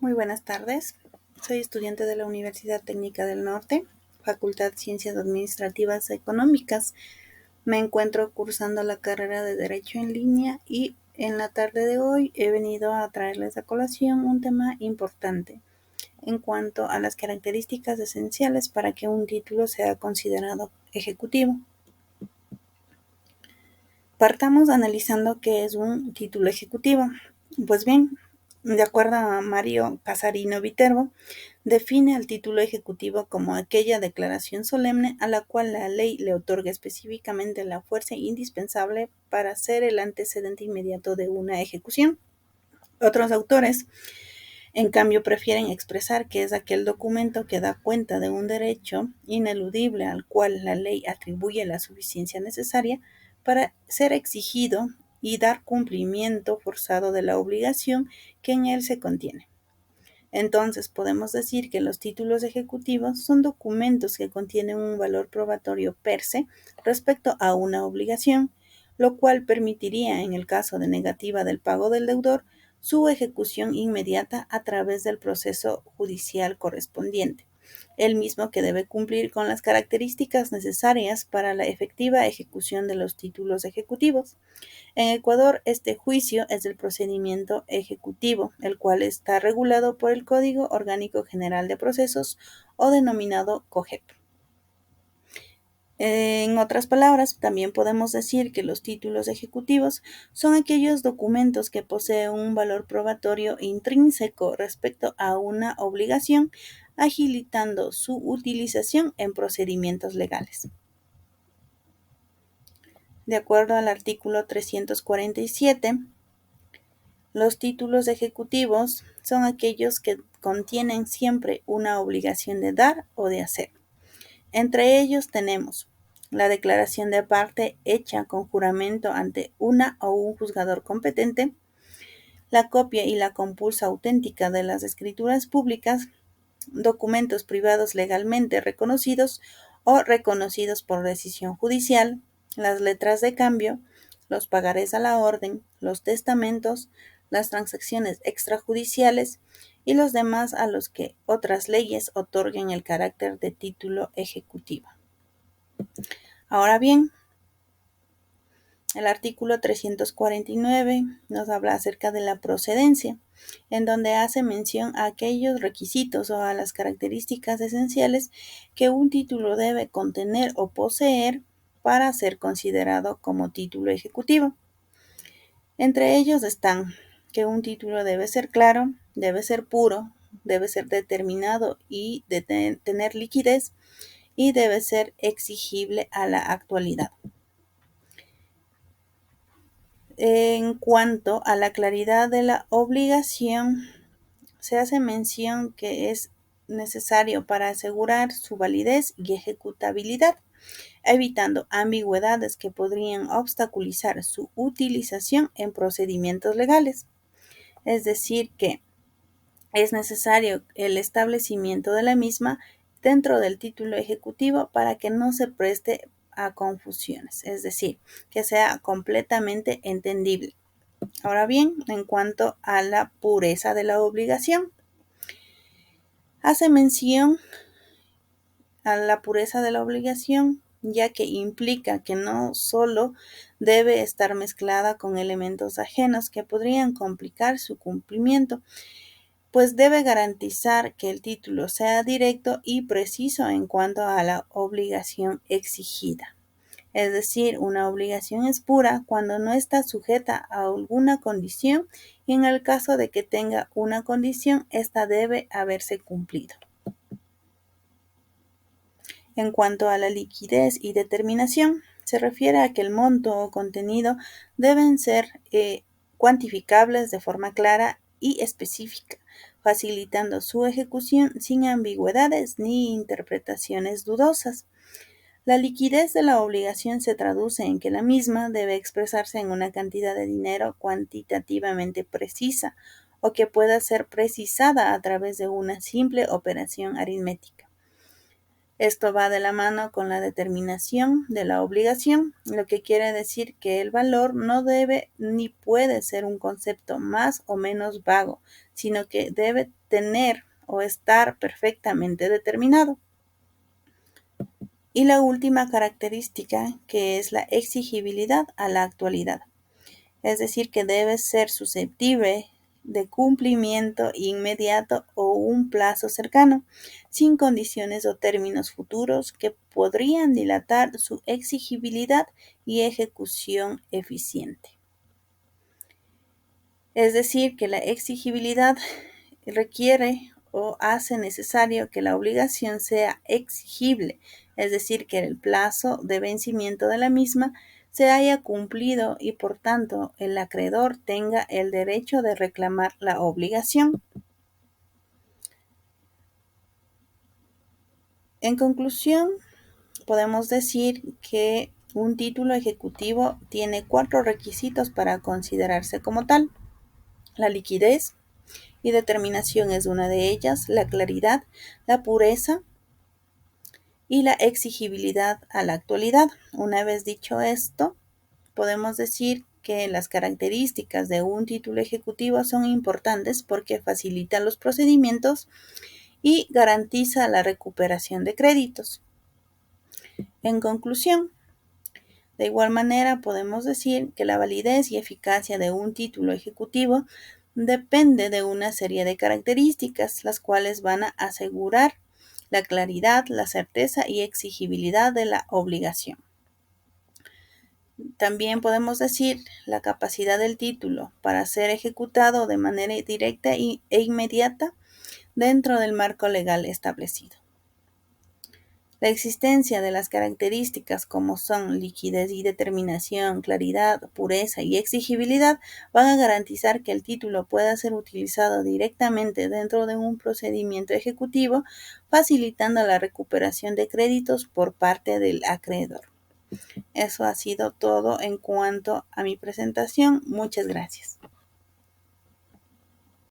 Muy buenas tardes. Soy estudiante de la Universidad Técnica del Norte, Facultad Ciencias Administrativas Económicas. Me encuentro cursando la carrera de Derecho en línea y en la tarde de hoy he venido a traerles a colación un tema importante en cuanto a las características esenciales para que un título sea considerado ejecutivo. Partamos analizando qué es un título ejecutivo. Pues bien, de acuerdo a Mario Casarino Viterbo, define al título ejecutivo como aquella declaración solemne a la cual la ley le otorga específicamente la fuerza indispensable para ser el antecedente inmediato de una ejecución. Otros autores, en cambio, prefieren expresar que es aquel documento que da cuenta de un derecho ineludible al cual la ley atribuye la suficiencia necesaria para ser exigido y dar cumplimiento forzado de la obligación que en él se contiene. Entonces, podemos decir que los títulos ejecutivos son documentos que contienen un valor probatorio per se respecto a una obligación, lo cual permitiría, en el caso de negativa del pago del deudor, su ejecución inmediata a través del proceso judicial correspondiente, el mismo que debe cumplir con las características necesarias para la efectiva ejecución de los títulos ejecutivos. En Ecuador, este juicio es el procedimiento ejecutivo, el cual está regulado por el Código Orgánico General de Procesos o denominado COGEP. En otras palabras, también podemos decir que los títulos ejecutivos son aquellos documentos que poseen un valor probatorio intrínseco respecto a una obligación, agilitando su utilización en procedimientos legales. De acuerdo al artículo 347, los títulos ejecutivos son aquellos que contienen siempre una obligación de dar o de hacer. Entre ellos tenemos la declaración de parte hecha con juramento ante una o un juzgador competente, la copia y la compulsa auténtica de las escrituras públicas, documentos privados legalmente reconocidos o reconocidos por decisión judicial, las letras de cambio, los pagarés a la orden, los testamentos, las transacciones extrajudiciales y los demás a los que otras leyes otorguen el carácter de título ejecutivo. Ahora bien, el artículo 349 nos habla acerca de la procedencia, en donde hace mención a aquellos requisitos o a las características esenciales que un título debe contener o poseer para ser considerado como título ejecutivo. Entre ellos están que un título debe ser claro, debe ser puro, debe ser determinado y tener liquidez y debe ser exigible a la actualidad. En cuanto a la claridad de la obligación, se hace mención que es necesario para asegurar su validez y ejecutabilidad, evitando ambigüedades que podrían obstaculizar su utilización en procedimientos legales. Es decir, que es necesario el establecimiento de la misma dentro del título ejecutivo para que no se preste a confusiones, es decir, que sea completamente entendible. Ahora bien, en cuanto a la pureza de la obligación, hace mención a la pureza de la obligación, ya que implica que no solo debe estar mezclada con elementos ajenos que podrían complicar su cumplimiento, pues debe garantizar que el título sea directo y preciso en cuanto a la obligación exigida. Es decir, una obligación es pura cuando no está sujeta a alguna condición y en el caso de que tenga una condición, esta debe haberse cumplido. En cuanto a la liquidez y determinación, se refiere a que el monto o contenido deben ser cuantificables de forma clara y específica, facilitando su ejecución sin ambigüedades ni interpretaciones dudosas. La liquidez de la obligación se traduce en que la misma debe expresarse en una cantidad de dinero cuantitativamente precisa o que pueda ser precisada a través de una simple operación aritmética. Esto va de la mano con la determinación de la obligación, lo que quiere decir que el valor no debe ni puede ser un concepto más o menos vago, sino que debe tener o estar perfectamente determinado. Y la última característica, que es la exigibilidad a la actualidad, es decir, que debe ser susceptible de cumplimiento inmediato o un plazo cercano, sin condiciones o términos futuros que podrían dilatar su exigibilidad y ejecución eficiente. Es decir, que la exigibilidad requiere o hace necesario que la obligación sea exigible, es decir, que el plazo de vencimiento de la misma se haya cumplido y por tanto el acreedor tenga el derecho de reclamar la obligación. En conclusión, podemos decir que un título ejecutivo tiene 4 requisitos para considerarse como tal: la liquidez y determinación es una de ellas, la claridad, la pureza y la exigibilidad a la actualidad. Una vez dicho esto, podemos decir que las características de un título ejecutivo son importantes porque facilitan los procedimientos y garantiza la recuperación de créditos. En conclusión, de igual manera podemos decir que la validez y eficacia de un título ejecutivo depende de una serie de características, las cuales van a asegurar la claridad, la certeza y exigibilidad de la obligación. También podemos decir la capacidad del título para ser ejecutado de manera directa e inmediata dentro del marco legal establecido. La existencia de las características como son liquidez y determinación, claridad, pureza y exigibilidad van a garantizar que el título pueda ser utilizado directamente dentro de un procedimiento ejecutivo, facilitando la recuperación de créditos por parte del acreedor. Eso ha sido todo en cuanto a mi presentación. Muchas gracias.